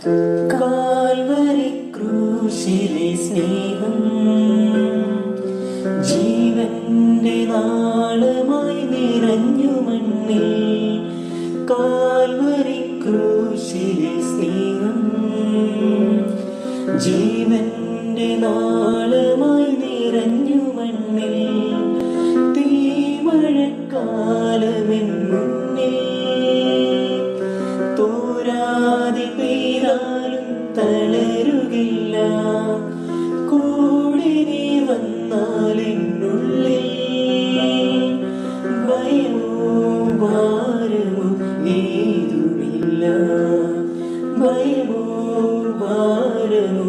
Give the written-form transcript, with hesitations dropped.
Calvary ക്രൂശിലെ സ്നേഹം ജീവന്റെ നാളമായി നിറഞ്ഞു മണ്ണിൽ. കാൽവരി ക്രൂശിലെ സ്നേഹം ജീവന്റെ നാളമായി നിറഞ്ഞു മണ്ണിൽ. തീമഴക്കാലമെൻ മുന്നിൽ തോരാതെ പെയ്താലും തളരുകില്ല. കൂടെ നീ വന്നാലെന്നുള്ളിൽ ഭയമോ ഭാരമോ ഏതുമില്ല. ഭയമോ ഭാരമോ